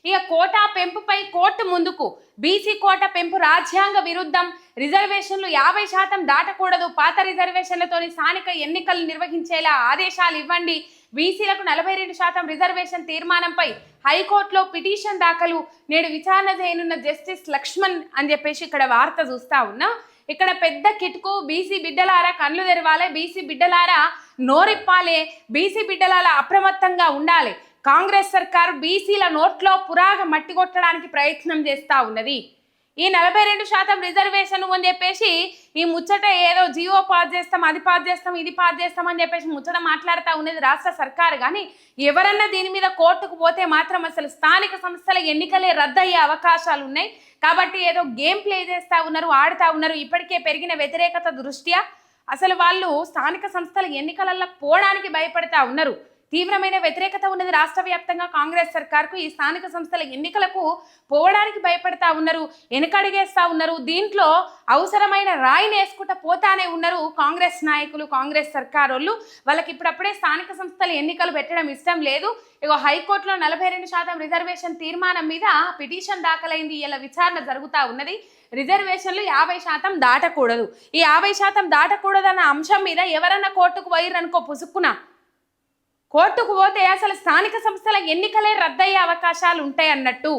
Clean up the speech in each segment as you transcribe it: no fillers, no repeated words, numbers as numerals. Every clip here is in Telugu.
ఇక కోటా పెంపుపై కోర్టు ముందుకు. బీసీ కోట పెంపు రాజ్యాంగ విరుద్ధం, రిజర్వేషన్లు 50% దాటకూడదు, పాత రిజర్వేషన్లతోని స్థానిక ఎన్నికలు నిర్వహించేలా ఆదేశాలు ఇవ్వండి, బీసీలకు 42% రిజర్వేషన్ తీర్మానంపై హైకోర్టులో పిటిషన్ దాఖలు, నేడు విచారణ చేయనున్న జస్టిస్ లక్ష్మణ్ అని చెప్పేసి ఇక్కడ వార్త చూస్తా ఉన్నాం. ఇక్కడ పెద్ద కిటుకు, బీసీ బిడ్డలారా కళ్ళు తెరవాలే, బీసీ బిడ్డలారా నోరిప్పాలే, బీసీ బిడ్డలారా అప్రమత్తంగా ఉండాలి. కాంగ్రెస్ సర్కారు బీసీల నోట్లో పురాగ మట్టి కొట్టడానికి ప్రయత్నం చేస్తూ ఉన్నది. ఈ 42% రిజర్వేషన్ అని చెప్పేసి ఈ ముచ్చట ఏదో జియో పాస్ చేస్తాం, అది పాస్ చేస్తాం, ఇది పాస్ చేస్తాం అని చెప్పేసి ముచ్చట మాట్లాడుతూ ఉన్నది రాష్ట్ర సర్కారు. కానీ ఎవరన్నా దీని మీద కోర్టుకు పోతే మాత్రం అసలు స్థానిక సంస్థల ఎన్నికలే రద్దయ్యే అవకాశాలు ఉన్నాయి. కాబట్టి ఏదో గేమ్ ప్లే చేస్తూ ఉన్నారు, ఆడుతూ ఉన్నారు. ఇప్పటికే పెరిగిన వ్యతిరేకత దృష్ట్యా అసలు వాళ్ళు స్థానిక సంస్థల ఎన్నికలలో పోవడానికి భయపడతా ఉన్నారు. తీవ్రమైన వ్యతిరేకత ఉన్నది రాష్ట్ర వ్యాప్తంగా కాంగ్రెస్ సర్కార్కు. ఈ స్థానిక సంస్థల ఎన్నికలకు పోవడానికి భయపడతా ఉన్నారు, వెనకడిగేస్తా ఉన్నారు. దీంట్లో అవసరమైన రాయిని వేసుకుంటా పోతానే ఉన్నారు కాంగ్రెస్ నాయకులు, కాంగ్రెస్ సర్కార్ వాళ్ళు. వాళ్ళకి ఇప్పుడప్పుడే స్థానిక సంస్థల ఎన్నికలు పెట్టడం ఇష్టం లేదు. ఇగో హైకోర్టులో 42% రిజర్వేషన్ తీర్మానం మీద పిటిషన్ దాఖలైంది. ఇలా విచారణ జరుగుతూ ఉన్నది. రిజర్వేషన్లు 50% దాటకూడదు, ఈ 50% దాటకూడదన్న అంశం మీద ఎవరన్నా కోర్టుకు పోయిరనుకో పుసుక్కున, కోర్టుకు పోతే అసలు స్థానిక సంస్థల ఎన్నికలే రద్దయ్యే అవకాశాలు ఉంటాయి అన్నట్టు.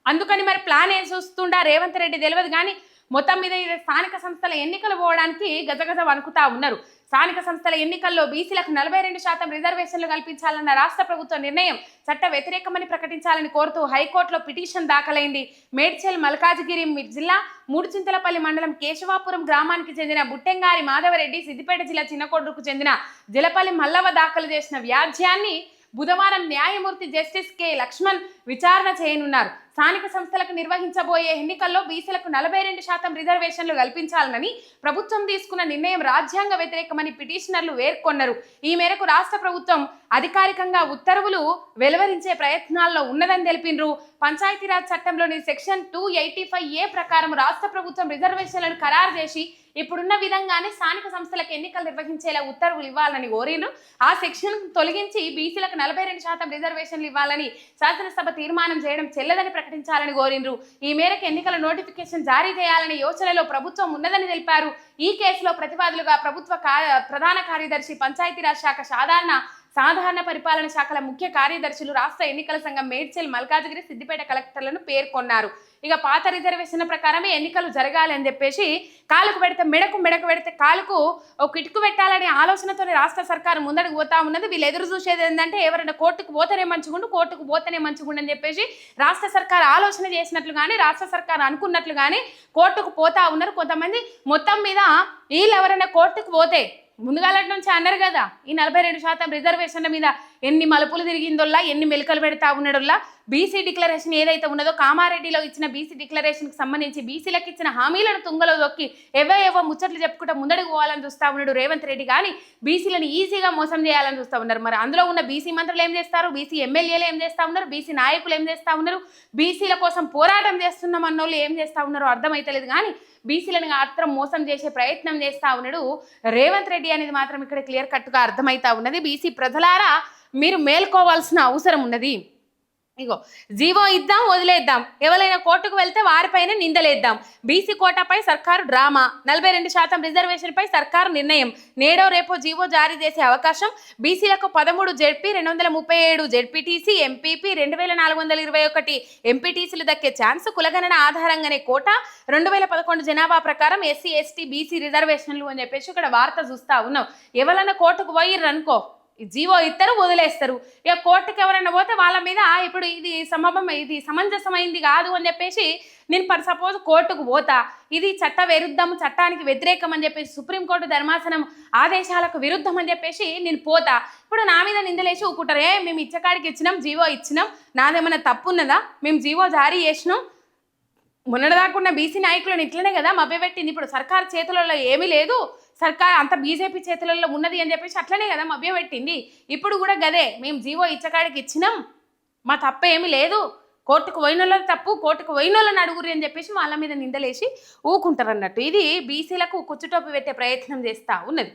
అందుకని మరి ప్లాన్ ఏం చూస్తుండా రేవంత్ రెడ్డి తెలియదు. కానీ మొత్తం మీద ఇది స్థానిక సంస్థల ఎన్నికలు పోవడానికి గజగజ వణుకుతా ఉన్నారు. స్థానిక సంస్థల ఎన్నికల్లో బీసీలకు 42% రిజర్వేషన్లు కల్పించాలన్న రాష్ట్ర ప్రభుత్వ నిర్ణయం చట్ట వ్యతిరేకమని ప్రకటించాలని కోరుతూ హైకోర్టులో పిటిషన్ దాఖలైంది. మేడ్చల్ మల్కాజ్గిరి జిల్లా మూడుచింతలపల్లి మండలం కేశవాపురం గ్రామానికి చెందిన బుట్టెంగారి మాధవరెడ్డి, సిద్దిపేట జిల్లా చిన్నకొడ్రుకు చెందిన జలపల్లి మల్లవ దాఖలు చేసిన వ్యాజ్యాన్ని బుధవారం న్యాయమూర్తి జస్టిస్ కె లక్ష్మణ్ విచారణ చేయనున్నారు. స్థానిక సంస్థలకు నిర్వహించబోయే ఎన్నికల్లో బీసీలకు 42% రిజర్వేషన్లు కల్పించాలని ప్రభుత్వం తీసుకున్న నిర్ణయం రాజ్యాంగ వ్యతిరేకమని పిటిషనర్లు పేర్కొన్నారు. ఈ మేరకు రాష్ట్ర ప్రభుత్వం అధికారికంగా ఉత్తర్వులు వెలువరించే ప్రయత్నాల్లో ఉన్నదని తెలిపినరు. పంచాయతీరాజ్ చట్టంలోని సెక్షన్ 285A ప్రకారం రాష్ట్ర ప్రభుత్వం రిజర్వేషన్లను ఖరారు చేసి ఇప్పుడున్న విధంగానే స్థానిక సంస్థలకు ఎన్నికలు నిర్వహించేలా ఉత్తర్వులు ఇవ్వాలని కోరినరు. ఆ సెక్షన్ తొలగించి బీసీలకు 42% రిజర్వేషన్లు ఇవ్వాలని శాసనసభ తీర్మానం చేయడం చెల్లదని ప్రకటించాలని కోరినరు. ఈ మేరకు ఎన్నికల నోటిఫికేషన్ జారీ చేయాలనే యోచనలో ప్రభుత్వం ఉన్నదని తెలిపారు. ఈ కేసులో ప్రతివాదులుగా ప్రభుత్వ ప్రధాన కార్యదర్శి, పంచాయతీరాజ్ శాఖ సాధారణ పరిపాలన శాఖల ముఖ్య కార్యదర్శులు, రాష్ట్ర ఎన్నికల సంఘం మేడ్చల్, మల్కాజ్గిరి, సిద్దిపేట కలెక్టర్లను పేర్కొన్నారు. ఇక పాత రిజర్వేషన్ల ప్రకారమే ఎన్నికలు జరగాలి అని చెప్పేసి కాలుకు పెడితే మెడకు పెడితే కాలుకు ఒక కిటుకు పెట్టాలనే ఆలోచనతోనే రాష్ట్ర సర్కారు ముందడుగు పోతా ఉన్నది. వీళ్ళు ఎదురు చూసేది ఏంటంటే ఎవరైనా కోర్టుకు పోతేనే మంచిగుండు అని చెప్పేసి రాష్ట్ర సర్కారు ఆలోచన చేసినట్లుగానే, రాష్ట్ర సర్కారు అనుకున్నట్లుగానే కోర్టుకు పోతా ఉన్నారు. కొంతమంది మొత్తం మీద వీళ్ళు ఎవరైనా కోర్టుకు పోతే ముందుగాలటి నుంచి అన్నారు కదా, ఈ 42% రిజర్వేషన్ల మీద ఎన్ని మలుపులు తిరిగిందోల్లా, ఎన్ని మెలకలు పెడతా ఉన్నాడోల్లా. బీసీ డిక్లరేషన్ ఏదైతే ఉన్నదో, కామారెడ్డిలో ఇచ్చిన బీసీ డిక్లరేషన్కి సంబంధించి బీసీలకు ఇచ్చిన హామీలను తుంగలో దొక్కి ఏవో ముచ్చట్లు చెప్పుకుంటూ ముందడుగు పోవాలని చూస్తూ ఉన్నాడు రేవంత్ రెడ్డి. కానీ బీసీలను ఈజీగా మోసం చేయాలని చూస్తూ ఉన్నారు. మరి అందులో ఉన్న బీసీ మంత్రులు ఏం చేస్తారు, బీసీ ఎమ్మెల్యేలు ఏం చేస్తూ ఉన్నారు, బీసీ నాయకులు ఏం చేస్తూ ఉన్నారు, బీసీల కోసం పోరాటం చేస్తున్నాం అన్నోళ్ళు ఏం చేస్తూ ఉన్నారో అర్థమైతలేదు. కానీ బీసీలను మాత్రం మోసం చేసే ప్రయత్నం చేస్తూ ఉన్నాడు రేవంత్ రెడ్డి అనేది మాత్రం ఇక్కడ క్లియర్ కట్గా అర్థమవుతా ఉన్నది. బీసీ ప్రజలారా మీరు మేల్కోవాల్సిన అవసరం ఉన్నది. ఇగో జీవో ఇద్దాం, వదిలేద్దాం, ఎవరైనా కోర్టుకు వెళ్తే వారిపైన నిందలేద్దాం. బీసీ కోటాపై సర్కారు డ్రామా, 42% రిజర్వేషన్పై సర్కారు నిర్ణయం, నేడో రేపో జీవో జారీ చేసే అవకాశం, బీసీలకు 13 జెడ్పీ, 237 జెడ్పీటీసీ, ఎంపీపీ, 2421 ఎంపీటీసీలు దక్కే ఛాన్స్, కులగణన ఆధారంగానే కోటా, 2011 జనాభా ప్రకారం ఎస్సీ, ఎస్టీ, బీసీ రిజర్వేషన్లు అని చెప్పేసి ఇక్కడ వార్త చూస్తా ఉన్నాం. ఎవరైనా కోర్టుకు పోయిర్రు అనుకో, జీవో ఇస్తారు, వదిలేస్తారు. ఇక కోర్టుకి ఎవరైనా పోతే వాళ్ళ మీద ఇప్పుడు ఇది సమంజసమైంది కాదు అని చెప్పేసి నేను సపోజ్ కోర్టుకు పోతా, ఇది చట్ట విరుద్ధం, చట్టానికి వ్యతిరేకం అని చెప్పేసి సుప్రీంకోర్టు ధర్మాసనం ఆదేశాలకు విరుద్ధం అని చెప్పేసి నేను పోతా. ఇప్పుడు నా మీద నిందలేసి ఊకుంటారు, మేము ఇచ్చకాడికి ఇచ్చినాం, జీవో ఇచ్చినాం, నాదేమన్నా తప్పు ఉన్నదా, మేము జీవో జారీ చేసినాం. మొన్నటిదాకున్న బీసీ నాయకులను ఇట్లనే కదా మభ్యపెట్టింది. ఇప్పుడు సర్కారు చేతులలో ఏమీ లేదు, సర్కార్ అంత బీజేపీ చేతులలో ఉన్నది అని చెప్పేసి అట్లనే కదా మభ్యపెట్టింది. ఇప్పుడు కూడా గదే, మేము జీవో ఇచ్చకాడికి ఇచ్చినాం, మా తప్ప ఏమీ లేదు, కోర్టుకు పోయినోళ్ళ తప్పు, కోర్టుకు పోయినోళ్ళని అడుగురి అని చెప్పేసి వాళ్ళ మీద నిందలేసి ఊకుంటారు అన్నట్టు. ఇది బీసీలకు కుచ్చుటోపి పెట్టే ప్రయత్నం చేస్తూ ఉన్నది.